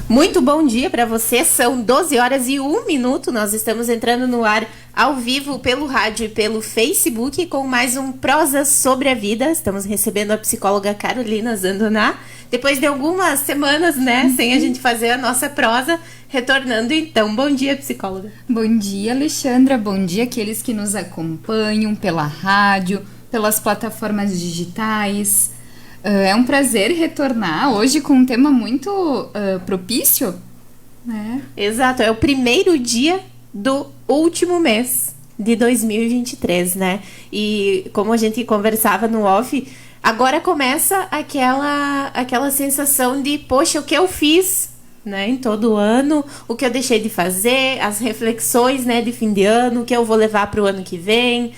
Muito bom dia para você, são 12 horas e 1 minuto, nós estamos entrando no ar ao vivo pelo rádio e pelo Facebook com mais um Prosa sobre a Vida. Estamos recebendo a psicóloga Carolina Zandoná, depois de algumas semanas, né, sem a gente fazer a nossa prosa, retornando então. Bom dia, psicóloga. Bom dia, Alexandra, bom dia àqueles que nos acompanham pela rádio, pelas plataformas digitais. É um prazer retornar hoje com um tema muito propício, né? Exato, é o primeiro dia do último mês de 2023, né? E como a gente conversava no off, agora começa aquela sensação de, poxa, o que eu fiz, né, em todo o ano, o que eu deixei de fazer, as reflexões, né, de fim de ano, o que eu vou levar para o ano que vem.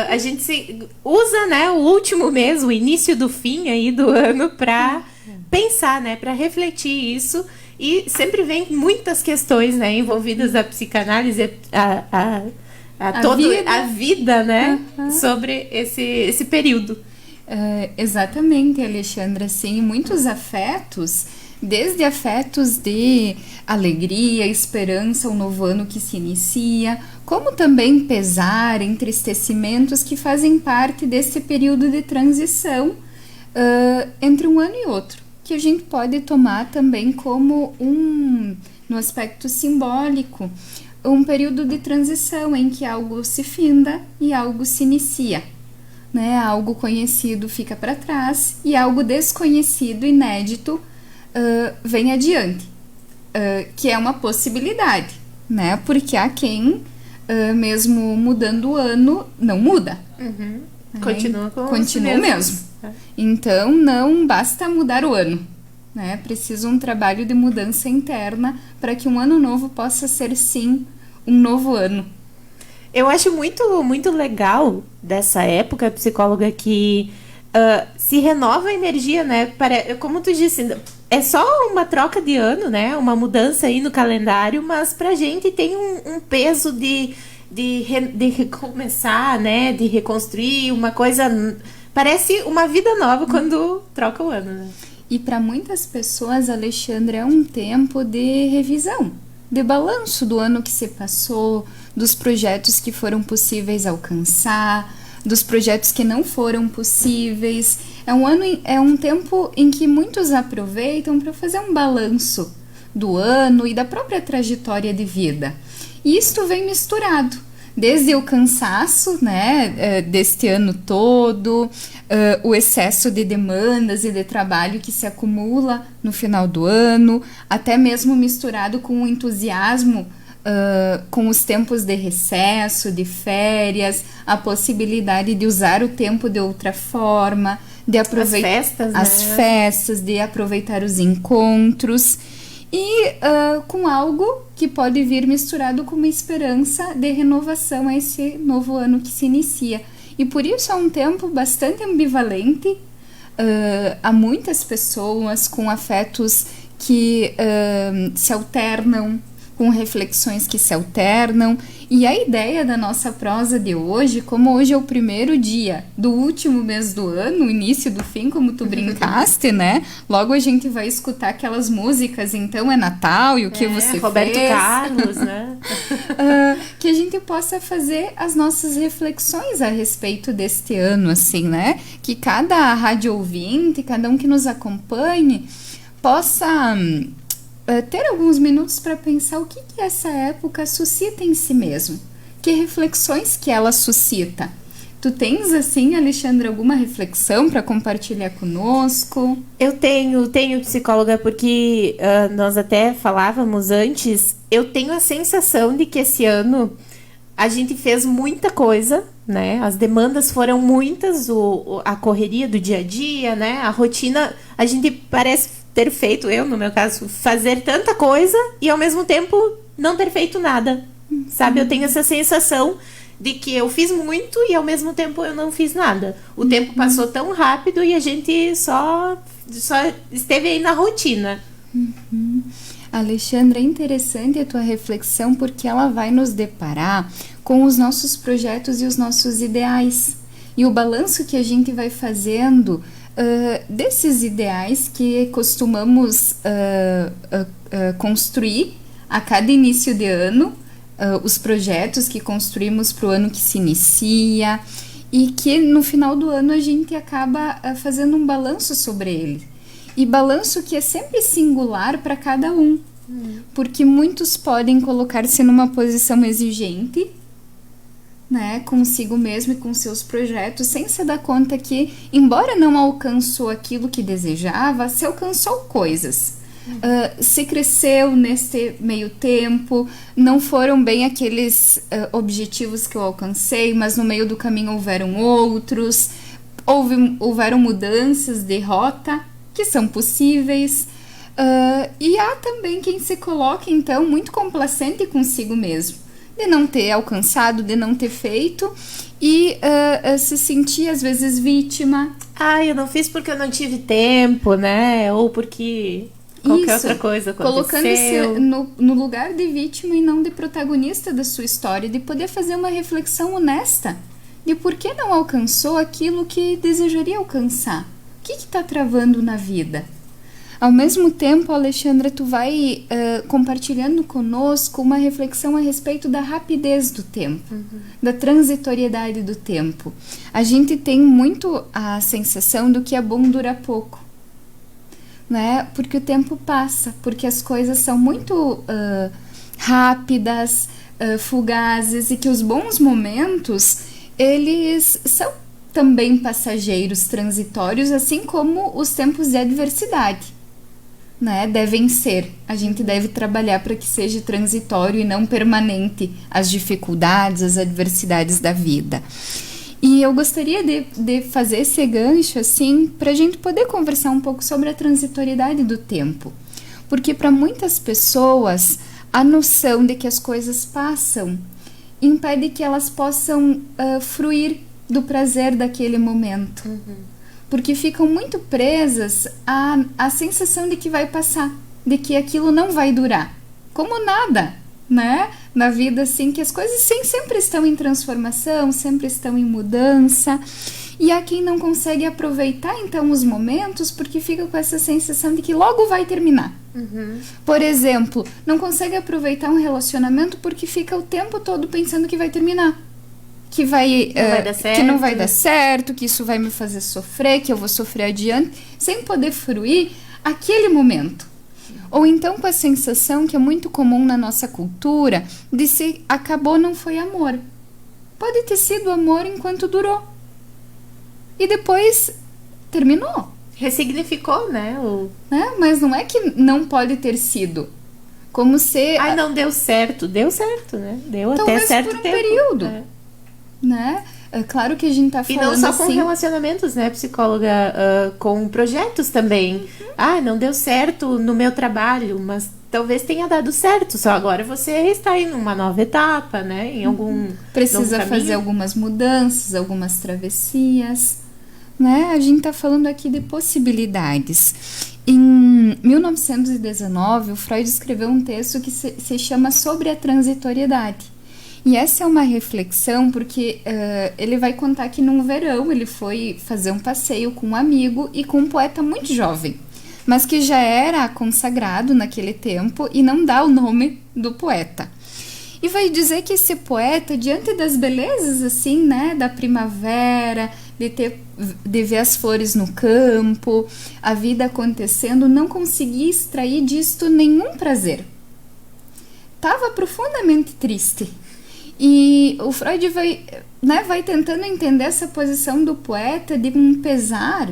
A gente usa, né, o último mês, o início do fim aí do ano para pensar, né, para refletir isso. E sempre vem muitas questões, né, envolvidas a psicanálise, a vida, né, sobre esse período. Exatamente, Alexandra, sim, muitos afetos, desde afetos de alegria, esperança, um novo ano que se inicia, como também pesar, entristecimentos que fazem parte desse período de transição entre um ano e outro, que a gente pode tomar também como no aspecto simbólico, um período de transição em que algo se finda e algo se inicia. Né? Algo conhecido fica para trás e algo desconhecido, inédito, vem adiante, que é uma possibilidade, né? Porque há quem, mesmo mudando o ano, não muda. Uhum. Né? Continua mesmo. Então, não basta mudar o ano, né? Precisa um trabalho de mudança interna para que um ano novo possa ser, sim, um novo ano. Eu acho muito, muito legal dessa época, psicóloga, que se renova a energia, né? Como tu disse, é só uma troca de ano, né? Uma mudança aí no calendário, mas pra gente tem um peso de recomeçar, né? De reconstruir uma coisa... Parece uma vida nova quando troca o ano, né? E para muitas pessoas, Alexandre, é um tempo de revisão, de balanço do ano que se passou, dos projetos que foram possíveis alcançar, dos projetos que não foram possíveis. É um tempo em que muitos aproveitam para fazer um balanço do ano e da própria trajetória de vida. E isto vem misturado, desde o cansaço, né, deste ano todo, o excesso de demandas e de trabalho que se acumula no final do ano, até mesmo misturado com o entusiasmo com os tempos de recesso, de férias, a possibilidade de usar o tempo de outra forma, de aproveitar as festas, de aproveitar os encontros e com algo que pode vir misturado com uma esperança de renovação a esse novo ano que se inicia. E por isso é um tempo bastante ambivalente. Há muitas pessoas com afetos que se alternam, com reflexões que se alternam, e a ideia da nossa prosa de hoje, como hoje é o primeiro dia do último mês do ano, o início do fim, como tu brincaste, né? Logo a gente vai escutar aquelas músicas, então é Natal e o que você Roberto fez. Carlos, né? Que a gente possa fazer as nossas reflexões a respeito deste ano, assim, né? Que cada rádio ouvinte, cada um que nos acompanhe, possa ter alguns minutos para pensar o que essa época suscita em si mesmo. Que reflexões que ela suscita. Tu tens, assim, Alexandre, alguma reflexão para compartilhar conosco? Eu tenho, psicóloga, porque nós até falávamos antes, eu tenho a sensação de que esse ano a gente fez muita coisa, né? As demandas foram muitas, a correria do dia a dia, né? A rotina, a gente parece ter feito, eu no meu caso, fazer tanta coisa e ao mesmo tempo não ter feito nada, sabe? Eu tenho essa sensação de que eu fiz muito e ao mesmo tempo eu não fiz nada. O tempo passou tão rápido e a gente só esteve aí na rotina. Alexandra, é interessante a tua reflexão porque ela vai nos deparar com os nossos projetos e os nossos ideais. E o balanço que a gente vai fazendo desses ideais que costumamos construir a cada início de ano, os projetos que construímos para o ano que se inicia, e que no final do ano a gente acaba fazendo um balanço sobre ele. E balanço que é sempre singular para cada um, porque muitos podem colocar-se numa posição exigente, né, consigo mesmo e com seus projetos, sem se dar conta que, embora não alcançou aquilo que desejava, se alcançou coisas. Se cresceu nesse meio tempo, não foram bem aqueles objetivos que eu alcancei, mas no meio do caminho houveram outros, houveram mudanças de rota que são possíveis, e há também quem se coloque então muito complacente consigo mesmo, de não ter alcançado, de não ter feito, e se sentir às vezes vítima. Eu não fiz porque eu não tive tempo, né? Ou porque qualquer outra coisa aconteceu. Colocando-se no lugar de vítima e não de protagonista da sua história, de poder fazer uma reflexão honesta de por que não alcançou aquilo que desejaria alcançar. O que está travando na vida? Ao mesmo tempo, Alexandra, tu vai compartilhando conosco uma reflexão a respeito da rapidez do tempo, da transitoriedade do tempo. A gente tem muito a sensação do que é bom dura pouco, né? Porque o tempo passa, porque as coisas são muito rápidas, fugazes, e que os bons momentos, eles são também passageiros, transitórios, assim como os tempos de adversidade, né? Devem ser. A gente deve trabalhar para que seja transitório e não permanente as dificuldades, as adversidades da vida. E eu gostaria de fazer esse gancho, assim, para a gente poder conversar um pouco sobre a transitoriedade do tempo. Porque para muitas pessoas, a noção de que as coisas passam impede que elas possam fruir do prazer daquele momento. Porque ficam muito presas à sensação de que vai passar, de que aquilo não vai durar. Como nada, né? Na vida, assim, que as coisas sempre estão em transformação, sempre estão em mudança. E há quem não consegue aproveitar, então, os momentos, porque fica com essa sensação de que logo vai terminar. Por exemplo, não consegue aproveitar um relacionamento porque fica o tempo todo pensando que vai terminar. Que não vai dar certo, que isso vai me fazer sofrer, que eu vou sofrer adiante, sem poder fruir aquele momento. Ou então com a sensação que é muito comum na nossa cultura de se acabou, não foi amor. Pode ter sido amor enquanto durou. E depois terminou. Ressignificou, né? Mas não é que não pode ter sido. Como se... não deu certo. Deu certo, né? Deu até certo tempo. Talvez por um período. Né? Claro que a gente tá falando E não só assim... com relacionamentos, né, psicóloga? Com projetos também. Não deu certo no meu trabalho, mas talvez tenha dado certo. Só agora você está em uma nova etapa, né? Em algum precisa fazer algumas mudanças, algumas travessias, né? A gente tá falando aqui de possibilidades. Em 1919, o Freud escreveu um texto que se chama Sobre a Transitoriedade. E essa é uma reflexão porque ele vai contar que num verão ele foi fazer um passeio com um amigo e com um poeta muito jovem, mas que já era consagrado naquele tempo e não dá o nome do poeta. E vai dizer que esse poeta, diante das belezas assim, né, da primavera, de ver as flores no campo, a vida acontecendo, não conseguia extrair disto nenhum prazer. Estava profundamente triste. E o Freud vai tentando entender essa posição do poeta de um pesar,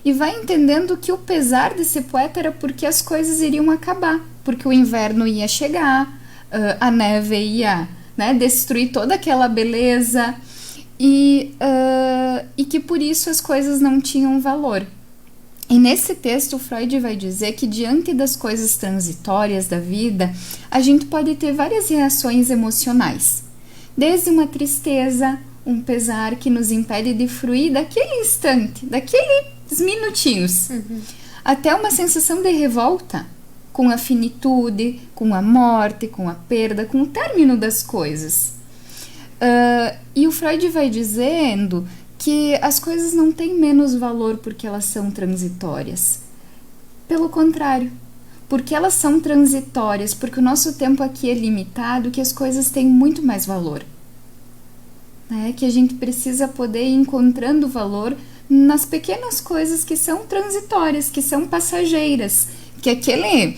e vai entendendo que o pesar desse poeta era porque as coisas iriam acabar, porque o inverno ia chegar, a neve ia, né, destruir toda aquela beleza, e que por isso as coisas não tinham valor. E nesse texto, Freud vai dizer que diante das coisas transitórias da vida, a gente pode ter várias reações emocionais. Desde uma tristeza, um pesar que nos impede de fruir daquele instante, daqueles minutinhos, até uma sensação de revolta com a finitude, com a morte, com a perda, com o término das coisas. E o Freud vai dizendo que as coisas não têm menos valor porque elas são transitórias. Pelo contrário, porque elas são transitórias, porque o nosso tempo aqui é limitado, que as coisas têm muito mais valor. Né? Que a gente precisa poder ir encontrando valor nas pequenas coisas que são transitórias, que são passageiras, que aquele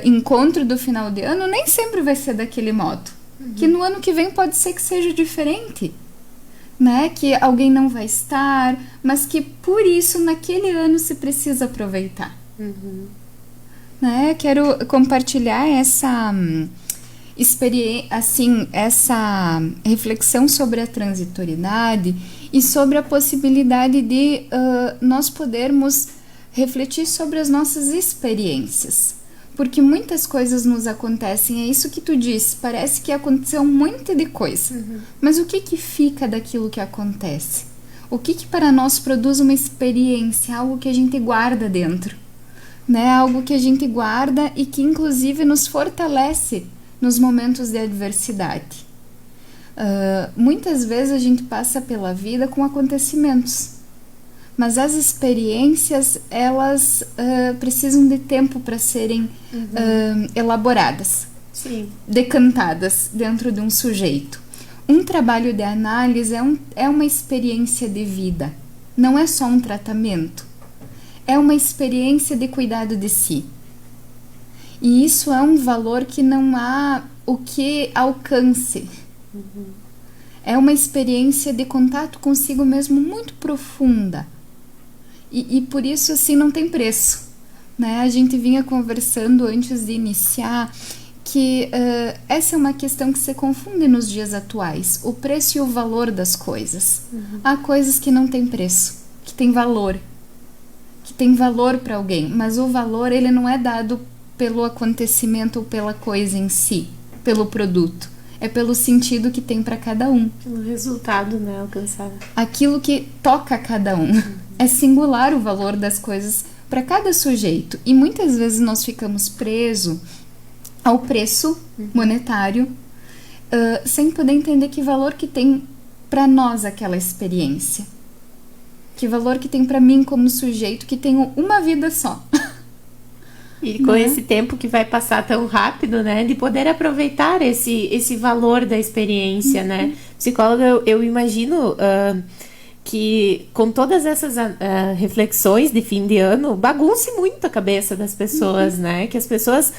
encontro do final de ano nem sempre vai ser daquele modo, que no ano que vem pode ser que seja diferente, né? Que alguém não vai estar, mas que por isso naquele ano se precisa aproveitar. Né? Quero compartilhar essa experiência, assim, essa reflexão sobre a transitoriedade e sobre a possibilidade de nós podermos refletir sobre as nossas experiências. Porque muitas coisas nos acontecem, é isso que tu disse, parece que aconteceu um monte de coisa. Mas o que que fica daquilo que acontece? O que que para nós produz uma experiência, algo que a gente guarda dentro? Né? Algo que a gente guarda e que inclusive nos fortalece nos momentos de adversidade. Muitas vezes a gente passa pela vida com acontecimentos, mas as experiências, elas precisam de tempo para serem elaboradas, Sim. decantadas dentro de um sujeito. Um trabalho de análise é uma experiência de vida, não é só um tratamento, é uma experiência de cuidado de si. E isso é um valor que não há o que alcance. É uma experiência de contato consigo mesmo muito profunda. E por isso, assim, não tem preço. Né? A gente vinha conversando antes de iniciar que essa é uma questão que se confunde nos dias atuais. O preço e o valor das coisas. Há coisas que não têm preço, que têm valor. Que tem valor para alguém. Mas o valor, ele não é dado pelo acontecimento ou pela coisa em si, pelo produto. É pelo sentido que tem para cada um. Pelo resultado, né, alcançado. Aquilo que toca a cada um. É singular o valor das coisas para cada sujeito. E muitas vezes nós ficamos presos ao preço monetário, sem poder entender que valor que tem para nós aquela experiência. Que valor que tem para mim como sujeito que tenho uma vida só. E com esse tempo que vai passar tão rápido, né? De poder aproveitar esse valor da experiência, né? Psicóloga, eu imagino que com todas essas reflexões de fim de ano, bagunce muito a cabeça das pessoas, né? Que as pessoas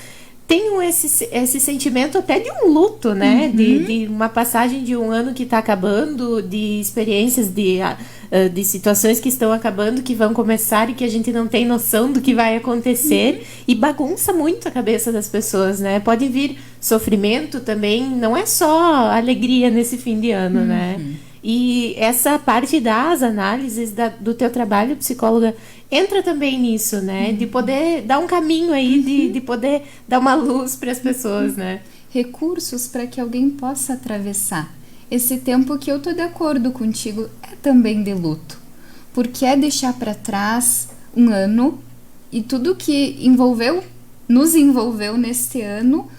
tenham esse sentimento até de um luto, né? De uma passagem de um ano que está acabando, de experiências, de situações que estão acabando, que vão começar e que a gente não tem noção do que vai acontecer, e bagunça muito a cabeça das pessoas, né? Pode vir sofrimento também, não é só alegria nesse fim de ano, né? E essa parte das análises do teu trabalho, psicóloga, entra também nisso, né? De poder dar um caminho aí, de poder dar uma luz para as pessoas, né? Recursos para que alguém possa atravessar. Esse tempo que eu tô de acordo contigo é também de luto. Porque é deixar para trás um ano e tudo que nos envolveu neste ano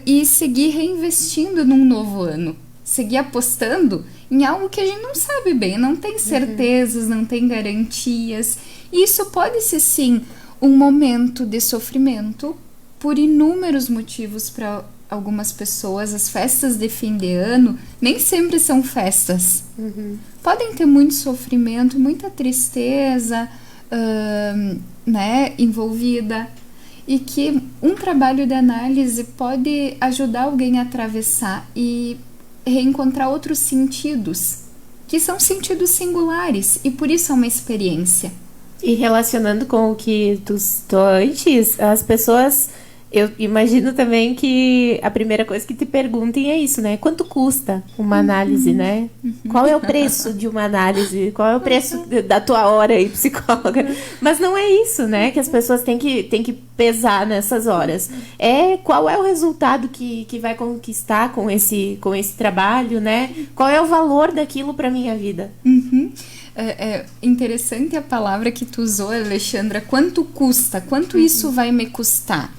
e seguir reinvestindo num novo ano. Seguir apostando em algo que a gente não sabe bem, não tem certezas, não tem garantias. E isso pode ser, sim, um momento de sofrimento por inúmeros motivos para algumas pessoas. As festas de fim de ano nem sempre são festas. Podem ter muito sofrimento, muita tristeza né, envolvida. E que um trabalho de análise pode ajudar alguém a atravessar e reencontrar outros sentidos, que são sentidos singulares, e por isso é uma experiência. E relacionando com o que tu citou antes, as pessoas, eu imagino também que a primeira coisa que te perguntem é isso, né? Quanto custa uma análise, né? Qual é o preço de uma análise? Qual é o preço da tua hora aí, psicóloga? Mas não é isso, né? Que as pessoas têm que pesar nessas horas. Qual é o resultado que vai conquistar com esse trabalho, né? Qual é o valor daquilo para minha vida? É interessante a palavra que tu usou, Alexandra. Quanto custa? Quanto isso vai me custar?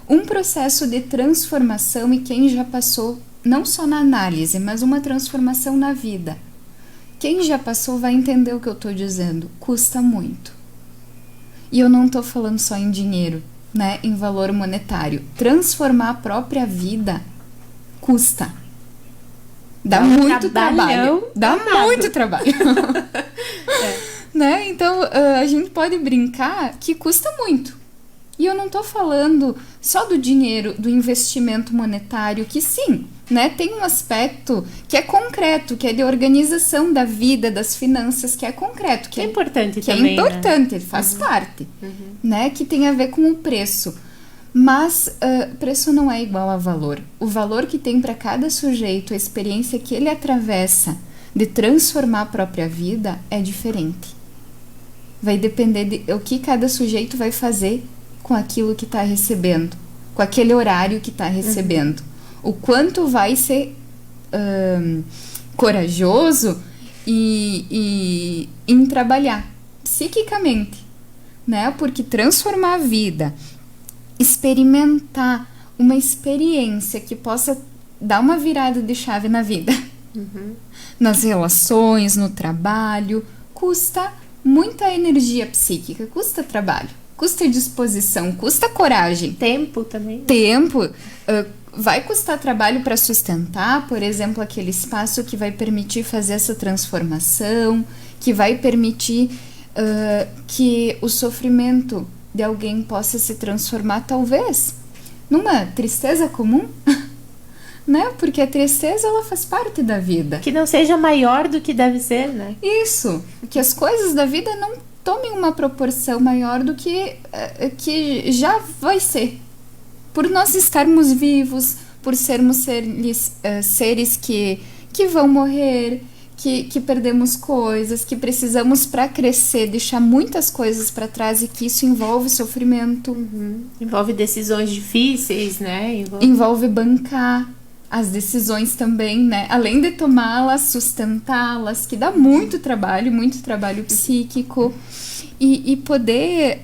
Um processo de transformação, e quem já passou, não só na análise, mas uma transformação na vida, Quem já passou vai entender o que eu tô dizendo. Custa muito. E eu não tô falando só em dinheiro, né? Em valor monetário. Transformar a própria vida custa. Dá muito trabalho. Dá muito trabalho. Né? Então, a gente pode brincar que custa muito. E eu não tô falando só do dinheiro, do investimento monetário, que sim, né? Tem um aspecto que é concreto, que é de organização da vida, das finanças, que é concreto. Que é importante que também, é importante, né? faz parte, né? Que tem a ver com o preço. Mas preço não é igual a valor. O valor que tem para cada sujeito, a experiência que ele atravessa de transformar a própria vida é diferente. Vai depender de o que cada sujeito vai fazer com aquilo que está recebendo, com aquele horário que está recebendo. O quanto vai ser corajoso em trabalhar psiquicamente, né? Porque transformar a vida, experimentar uma experiência que possa dar uma virada de chave na vida, nas relações, no trabalho, custa muita energia psíquica, custa trabalho, custa disposição, custa coragem. Tempo também. Tempo. Vai custar trabalho para sustentar, por exemplo, aquele espaço que vai permitir fazer essa transformação, que vai permitir que o sofrimento de alguém possa se transformar, talvez, numa tristeza comum, né? Porque a tristeza, ela faz parte da vida. Que não seja maior do que deve ser, né? Isso, que as coisas da vida não tomem uma proporção maior do que já vai ser. Por nós estarmos vivos, por sermos seres que vão morrer, que perdemos coisas, que precisamos para crescer, deixar muitas coisas para trás e que isso envolve sofrimento. Envolve decisões difíceis, né? Envolve bancar as decisões também, né? Além de tomá-las, sustentá-las, que dá muito trabalho psíquico. E poder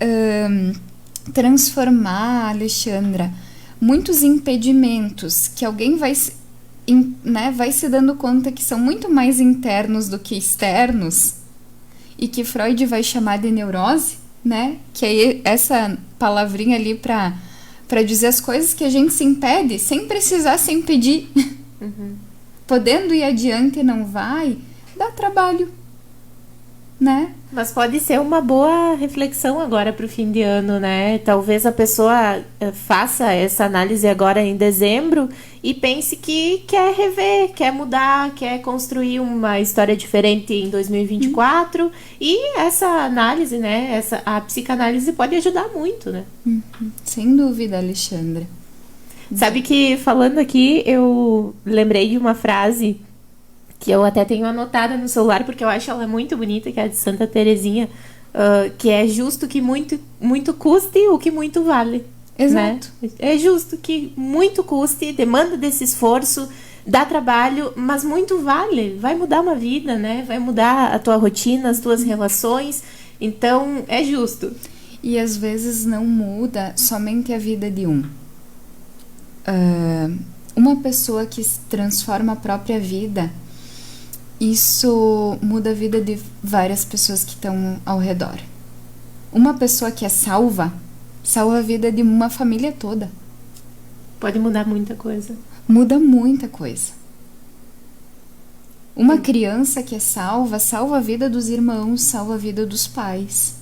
transformar, Alexandra, muitos impedimentos que alguém vai se dando conta que são muito mais internos do que externos, e que Freud vai chamar de neurose, né? Que é essa palavrinha ali para dizer as coisas que a gente se impede sem precisar se impedir. Podendo ir adiante e não vai, dá trabalho, né? Mas pode ser uma boa reflexão agora para o fim de ano, né? Talvez a pessoa faça essa análise agora em dezembro e pense que quer rever, quer mudar, quer construir uma história diferente em 2024. E essa análise, né? A psicanálise pode ajudar muito, né? Sem dúvida, Alexandra. Sabe que, falando aqui, eu lembrei de uma frase que eu até tenho anotada no celular, porque eu acho ela muito bonita, que é a de Santa Teresinha, que é justo que muito custe o que muito vale. Exato. Né? É justo que muito custe, demanda desse esforço, dá trabalho, mas muito vale. Vai mudar uma vida, né? Vai mudar a tua rotina, as tuas relações. Então, é justo. E às vezes não muda somente a vida de um. Uma pessoa que transforma a própria vida, isso muda a vida de várias pessoas que estão ao redor. Uma pessoa que é salva a vida de uma família toda. Pode mudar muita coisa. Muda muita coisa. Uma criança que é salva a vida dos irmãos, salva a vida dos pais.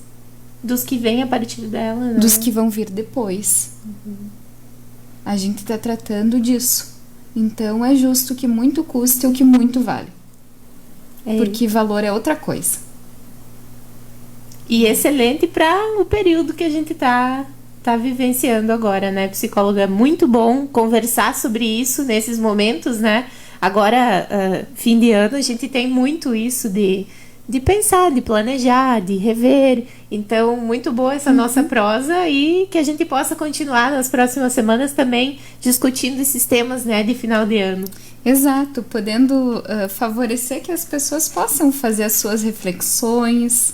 Dos que vêm a partir dela, né? Dos que vão vir depois. A gente está tratando disso. Então é justo que muito custe o que muito vale. Porque valor é outra coisa. E excelente para o período que a gente tá vivenciando agora, né, psicóloga? É muito bom conversar sobre isso nesses momentos, né? Agora, fim de ano, a gente tem muito isso de pensar, de planejar, de rever. Então, muito boa essa nossa prosa, e que a gente possa continuar nas próximas semanas também discutindo esses temas, né, de final de ano. Exato, podendo favorecer que as pessoas possam fazer as suas reflexões,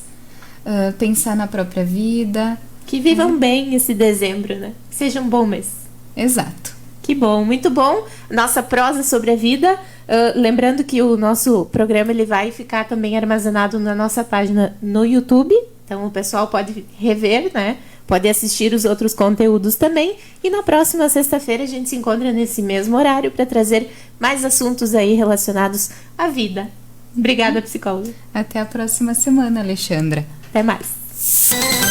pensar na própria vida. Que vivam bem esse dezembro, né? Que seja um bom mês. Exato. Que bom, muito bom. Nossa prosa sobre a vida. Lembrando que o nosso programa ele vai ficar também armazenado na nossa página no YouTube. Então o pessoal pode rever, né? Pode assistir os outros conteúdos também. E na próxima sexta-feira a gente se encontra nesse mesmo horário para trazer mais assuntos aí relacionados à vida. Obrigada, psicóloga. Até a próxima semana, Alexandra. Até mais.